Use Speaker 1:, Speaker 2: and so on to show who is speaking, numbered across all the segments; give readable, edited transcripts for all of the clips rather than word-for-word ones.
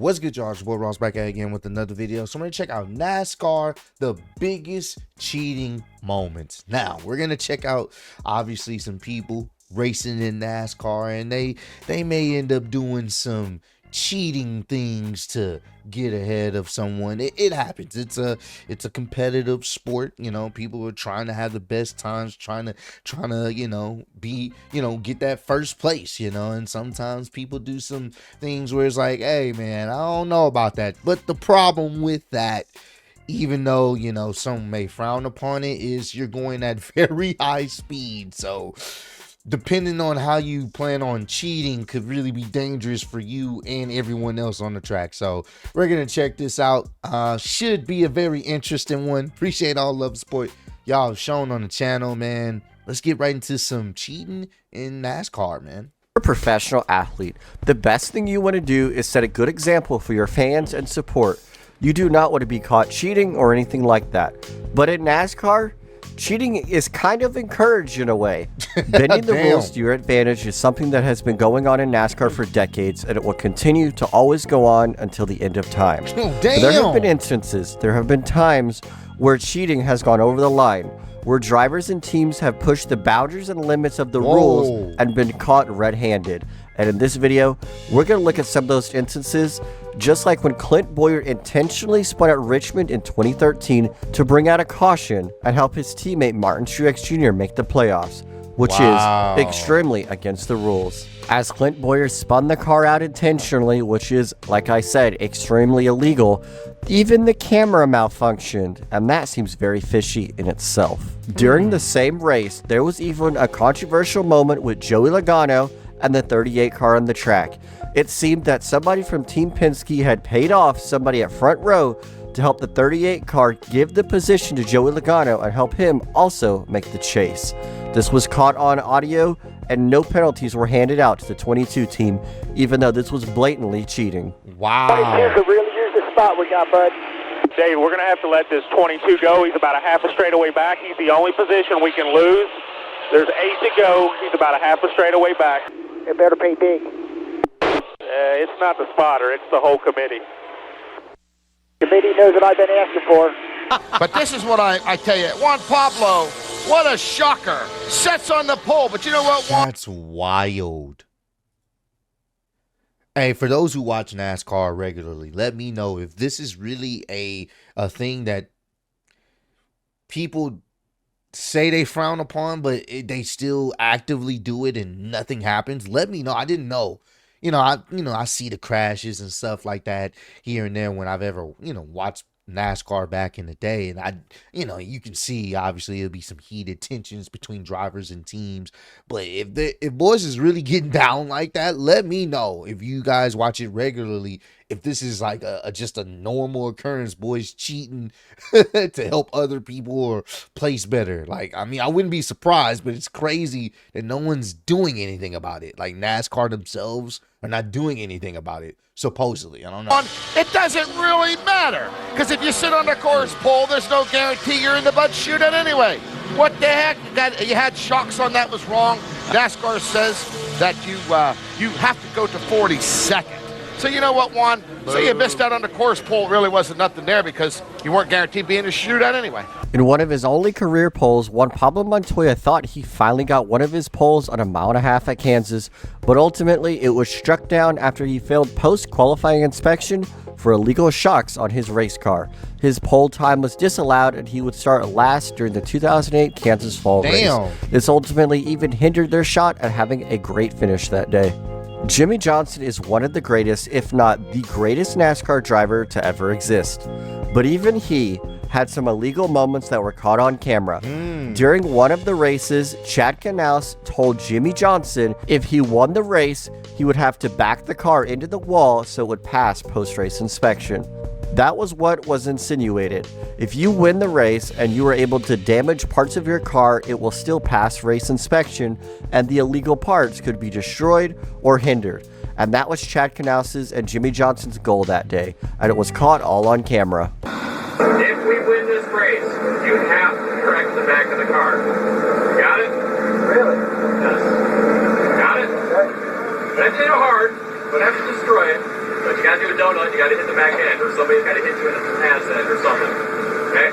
Speaker 1: What's good, y'all? It's your boy Ross back at again with another video. So I'm going to check out NASCAR, the biggest cheating moments. Now, we're going to check out, obviously, some people racing in NASCAR, and they may end up doing some cheating things to get ahead of someone. It happens. It's a competitive sport. You know, people are trying to have the best times, trying to get that first place, and sometimes people do some things where it's like, hey man, I don't know about that. But the problem with that, even though some may frown upon it, is you're going at very high speed. So depending on how you plan on cheating could really be dangerous for you and everyone else on the track. So we're gonna check this out. Should be a very interesting one. Appreciate all love and support y'all have shown on the channel, man. Let's get right into some cheating in NASCAR, man.
Speaker 2: A professional athlete, the best thing you want to do is set a good example for your fans and support. You do not want to be caught cheating or anything like that. But in NASCAR, cheating is kind of encouraged in a way. Bending the rules to your advantage is something that has been going on in NASCAR for decades, and it will continue to always go on until the end of time. There have been instances, there have been times where cheating has gone over the line, where drivers and teams have pushed the boundaries and limits of the rules and been caught red-handed. And in this video, we're going to look at some of those instances, just like when Clint Bowyer intentionally spun at Richmond in 2013 to bring out a caution and help his teammate Martin Truex Jr. make the playoffs, which is extremely against the rules. As Clint Bowyer spun the car out intentionally, which is, like I said, extremely illegal, even the camera malfunctioned, and that seems very fishy in itself. During the same race, there was even a controversial moment with Joey Logano and the 38 car on the track. It seemed that somebody from Team Penske had paid off somebody at front row to help the 38 car give the position to Joey Logano and help him also make the chase. This was caught on audio, and no penalties were handed out to the 22 team, even though this was blatantly cheating.
Speaker 3: Wow. Here's the spot we got, bud. Dave, we're going to have to let this 22 go. He's about a half a straightaway back. He's the only position we can lose. There's 8 to go. He's about a half a straightaway back. It better pay big. It's not the spotter, it's the whole committee. Committee knows what I've been asking for.
Speaker 4: But this is what I tell you. Juan Pablo, what a shocker. Sets on the pole, but you know what, Juan?
Speaker 1: That's wild. Hey, for those who watch NASCAR regularly, let me know if this is really a thing that people say they frown upon, but they still actively do it and nothing happens. Let me know. I didn't know. I see the crashes and stuff like that here and there when I've ever, watched NASCAR back in the day. And you can see, obviously, it'll be some heated tensions between drivers and teams. But if boys is really getting down like that, let me know. If you guys watch it regularly, if this is like just a normal occurrence, boys cheating to help other people or place better. Like, I mean, I wouldn't be surprised, but it's crazy that no one's doing anything about it. Like, NASCAR themselves are not doing anything about it, supposedly. I don't know.
Speaker 4: It doesn't really matter, because if you sit on the course pole, there's no guarantee you're in the butt shootout anyway. What the heck? You had shocks on that was wrong. NASCAR says that you have to go to 42nd. So you know what, Juan? So you missed out on the course pole. Really wasn't nothing there because you weren't guaranteed being a shootout anyway.
Speaker 2: In one of his only career poles, Juan Pablo Montoya thought he finally got one of his poles on 1.5 miles at Kansas, but ultimately it was struck down after he failed post-qualifying inspection for illegal shocks on his race car. His pole time was disallowed and he would start last during the 2008 Kansas Fall race. This ultimately even hindered their shot at having a great finish that day. Jimmie Johnson is one of the greatest, if not the greatest NASCAR driver to ever exist. But even he had some illegal moments that were caught on camera. During one of the races, Chad Knaus told Jimmie Johnson if he won the race, he would have to back the car into the wall so it would pass post-race inspection. That was what was insinuated. If you win the race and you are able to damage parts of your car, it will still pass race inspection, and the illegal parts could be destroyed or hindered. And that was Chad Knaus's and Jimmie Johnson's goal that day, and it was caught all on camera.
Speaker 5: If we win this race, you have to correct the back of the car. Got it? Really? Yes. Got it? Right. Not hard, but have to destroy it. But You got to do a donut. You got to hit the back end, or somebody's got to hit you in the pass end or something. Okay?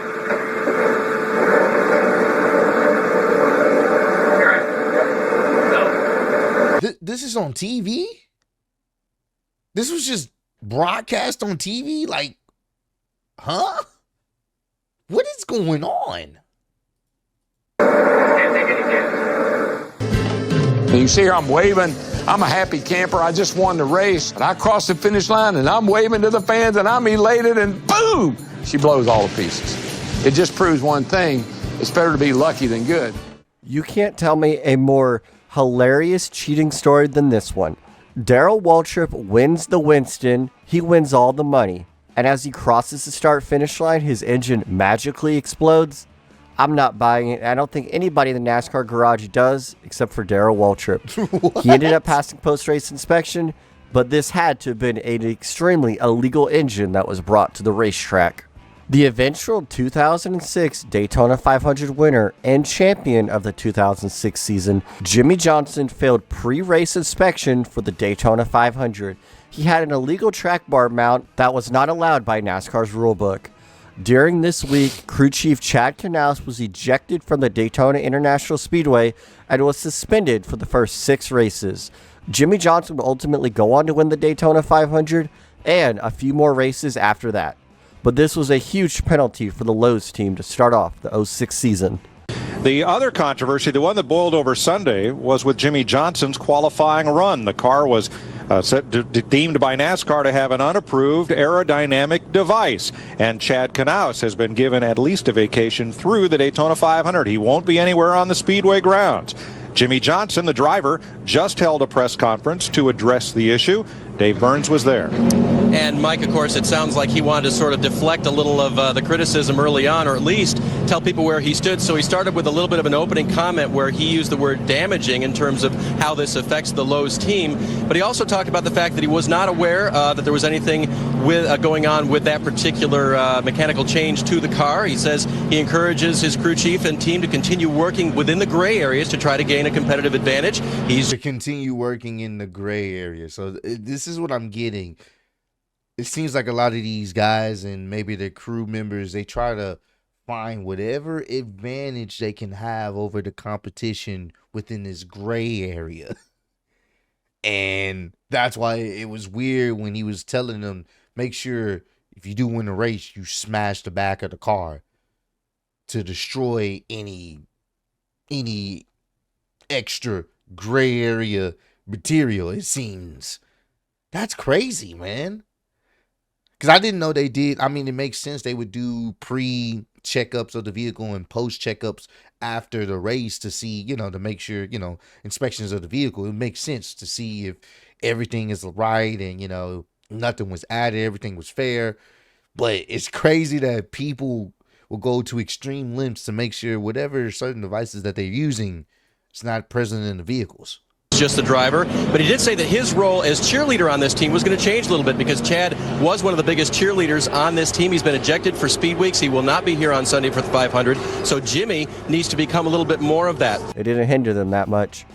Speaker 5: All right. So.
Speaker 1: This is on TV? This was just broadcast on TV? Like, huh? What is going on?
Speaker 5: Can't take any chances.
Speaker 6: You see her, I'm waving. I'm a happy camper. I just won the race. And I crossed the finish line, and I'm waving to the fans, and I'm elated, and boom! She blows all the pieces. It just proves one thing. It's better to be lucky than good.
Speaker 2: You can't tell me a more hilarious cheating story than this one. Darrell Waltrip wins the Winston. He wins all the money. And as he crosses the start-finish line, his engine magically explodes. I'm not buying it. I don't think anybody in the NASCAR garage does, except for Darrell Waltrip. He ended up passing post-race inspection, but this had to have been an extremely illegal engine that was brought to the racetrack. The eventual 2006 Daytona 500 winner and champion of the 2006 season, Jimmie Johnson failed pre-race inspection for the Daytona 500. He had an illegal track bar mount that was not allowed by NASCAR's rulebook. During this week, crew chief Chad Knaus was ejected from the Daytona International Speedway and was suspended for the first 6 races. Jimmie Johnson would ultimately go on to win the Daytona 500 and a few more races after that. But this was a huge penalty for the Lowe's team to start off the 06 season.
Speaker 7: The other controversy, the one that boiled over Sunday, was with Jimmie Johnson's qualifying run. The car was deemed by NASCAR to have an unapproved aerodynamic device, and Chad Knaus has been given at least a vacation through the Daytona 500. He won't be anywhere on the Speedway grounds. Jimmie Johnson, the driver, just held a press conference to address the issue. Dave Burns was there.
Speaker 8: And Mike, of course, it sounds like he wanted to sort of deflect a little of the criticism early on, or at least tell people where he stood. So he started with a little bit of an opening comment where he used the word damaging in terms of how this affects the Lowe's team. But he also talked about the fact that he was not aware that there was anything going on with that particular mechanical change to the car. He says he encourages his crew chief and team to continue working within the gray areas to try to gain a competitive advantage. He's
Speaker 1: to continue working in the gray area. So this is what I'm getting. It seems like a lot of these guys and maybe their crew members, they try to find whatever advantage they can have over the competition within this gray area. And that's why it was weird when he was telling them, make sure if you do win a race, you smash the back of the car to destroy any extra gray area material, it seems. That's crazy, man. Because I didn't know they did. I mean, it makes sense. They would do pre-checkups of the vehicle and post-checkups after the race to see, to make sure, inspections of the vehicle. It makes sense to see if everything is right and, nothing was added, everything was fair. But it's crazy that people will go to extreme lengths to make sure whatever certain devices that they're using is not present in the vehicles.
Speaker 8: Just the driver, but he did say that his role as cheerleader on this team was going to change a little bit because Chad was one of the biggest cheerleaders on this team. He's been ejected for Speed Weeks. He will not be here on Sunday for the 500, so Jimmy needs to become a little bit more of that.
Speaker 2: It didn't hinder them that much.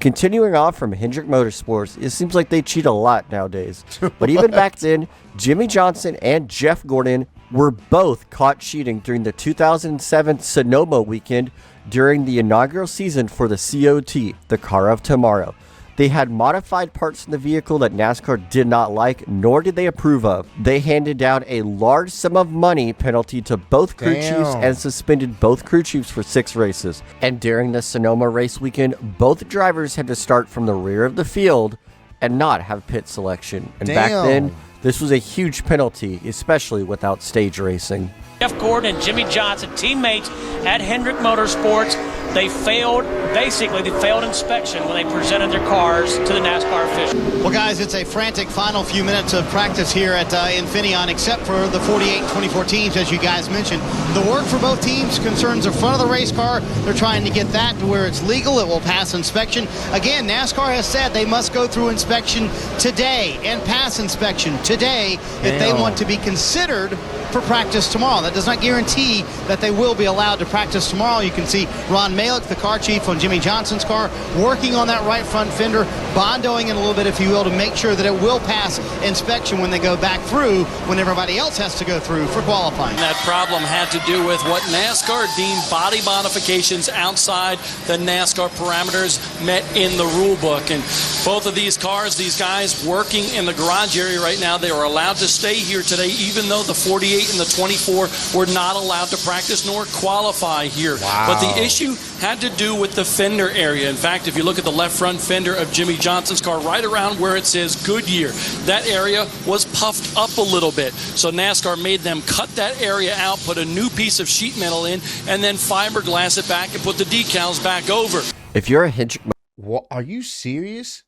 Speaker 2: Continuing on from Hendrick Motorsports, it seems like they cheat a lot nowadays. But even back then, Jimmie Johnson and Jeff Gordon were both caught cheating during the 2007 Sonoma weekend during the inaugural season for the COT, the Car of Tomorrow. They had modified parts in the vehicle that NASCAR did not like, nor did they approve of. They handed down a large sum of money penalty to both crew chiefs and suspended both crew chiefs for 6 races. And during the Sonoma race weekend, both drivers had to start from the rear of the field and not have pit selection. And back then, this was a huge penalty, especially without stage racing.
Speaker 9: Jeff Gordon and Jimmie Johnson, teammates at Hendrick Motorsports, they failed inspection when they presented their cars to the NASCAR officials.
Speaker 10: Well, guys, it's a frantic final few minutes of practice here at Infineon, except for the 48 and 24 teams, as you guys mentioned. The work for both teams concerns the front of the race car. They're trying to get that to where it's legal. It will pass inspection. Again, NASCAR has said they must go through inspection today and pass inspection today if they want to be considered for practice tomorrow. That does not guarantee that they will be allowed to practice tomorrow. You can see Ron Malik, the car chief on Jimmy Johnson's car, working on that right front fender, bondoing it a little bit, if you will, to make sure that it will pass inspection when they go back through, when everybody else has to go through for qualifying.
Speaker 11: That problem had to do with what NASCAR deemed body modifications outside the NASCAR parameters met in the rule book. And both of these cars, these guys working in the garage area right now, they were allowed to stay here today, even though the 48 and the 24 were not allowed to practice nor qualify here.
Speaker 1: Wow.
Speaker 11: But the issue had to do with the fender area. In fact, if you look at the left front fender of Jimmy Johnson's car, right around where it says Goodyear, that area was puffed up a little bit. So NASCAR made them cut that area out, put a new piece of sheet metal in, and then fiberglass it back and put the decals back over.
Speaker 2: If you're a Hendrick,
Speaker 1: What, are you serious?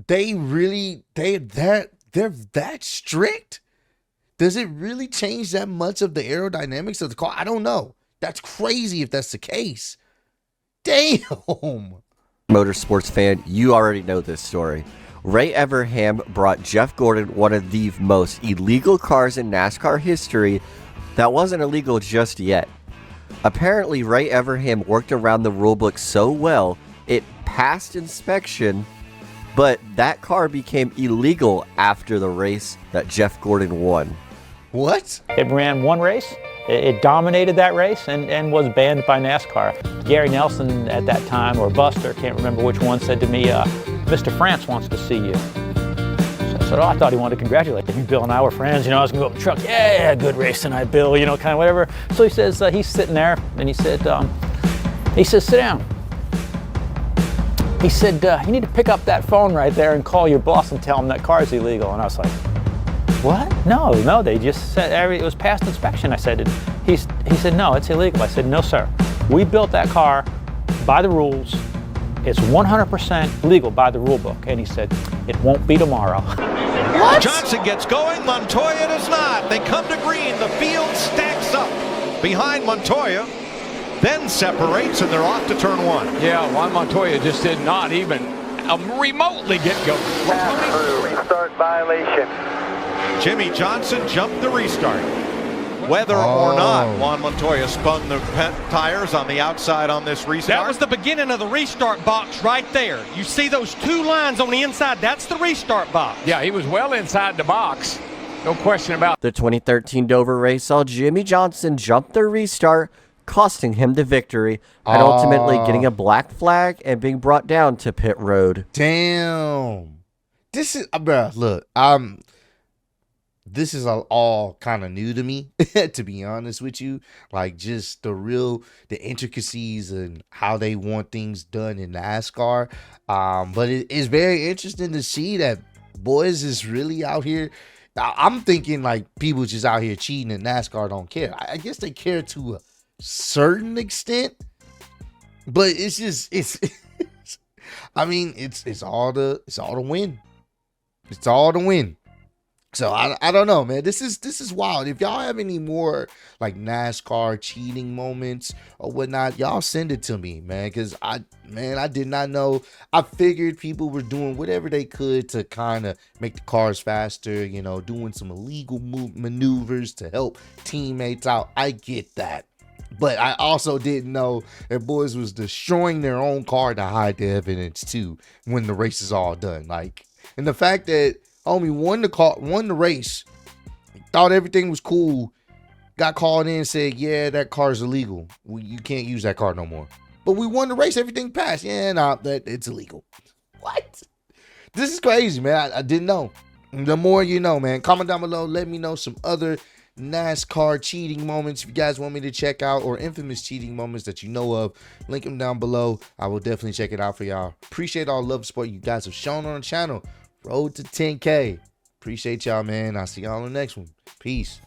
Speaker 1: They're that strict? Does it really change that much of the aerodynamics of the car? I don't know. That's crazy if that's the case. Damn.
Speaker 2: Motorsports fan, you already know this story. Ray Evernham brought Jeff Gordon one of the most illegal cars in NASCAR history that wasn't illegal just yet. Apparently, Ray Evernham worked around the rulebook so well, it passed inspection, but that car became illegal after the race that Jeff Gordon won.
Speaker 1: What?
Speaker 12: It ran one race, it dominated that race, and was banned by NASCAR. Gary Nelson at that time, or Buster, can't remember which one, said to me, Mr. France wants to see you. So I said, oh, I thought he wanted to congratulate me. Bill and I were friends, I was gonna go up the truck, yeah, good race tonight, Bill, kind of whatever. So he says, he's sitting there, and he says, sit down. He said, you need to pick up that phone right there and call your boss and tell him that car's illegal. And I was like, what? No, they just said it was past inspection. I said, he said, no, it's illegal. I said, no, sir. We built that car by the rules. It's 100% legal by the rule book. And he said, it won't be tomorrow.
Speaker 1: What?
Speaker 13: Johnson gets going, Montoya does not. They come to green, the field stacks up behind Montoya, then separates, and they're off to turn one.
Speaker 6: Yeah, Juan Montoya just did not even remotely get going.
Speaker 3: Restart violation.
Speaker 13: Jimmy Johnson jumped the restart. Whether or not Juan Montoya spun the tires on the outside on this restart.
Speaker 14: That was the beginning of the restart box right there. You see those two lines on the inside, that's the restart box.
Speaker 6: Yeah, he was well inside the box. No question about it.
Speaker 2: The 2013 Dover race saw Jimmy Johnson jump the restart, costing him the victory, and ultimately getting a black flag and being brought down to pit road.
Speaker 1: Damn. This is, bruh, look, this is all kind of new to me, to be honest with you. Like, just the intricacies and how they want things done in NASCAR. But it is very interesting to see that boys is really out here. I'm thinking like people just out here cheating and NASCAR don't care. I guess they care to a certain extent, but it's I mean, it's all the win. It's all the win. So I don't know, man. This is wild. If y'all have any more like NASCAR cheating moments or whatnot, y'all send it to me, man. Because I did not know. I figured people were doing whatever they could to kind of make the cars faster, doing some illegal maneuvers to help teammates out. I get that. But I also didn't know that boys was destroying their own car to hide the evidence too when the race is all done. Like, and the fact that homie won the race, thought everything was cool, got called in and said, yeah, that car's illegal. You can't use that car no more. But we won the race, everything passed. Yeah, that it's illegal. What? This is crazy, man. I didn't know. The more you know, man. Comment down below. Let me know some other NASCAR cheating moments if you guys want me to check out, or infamous cheating moments that you know of. Link them down below. I will definitely check it out for y'all. Appreciate all the love and support you guys have shown on the channel. Road to 10K. Appreciate y'all, man. I'll see y'all on the next one. Peace.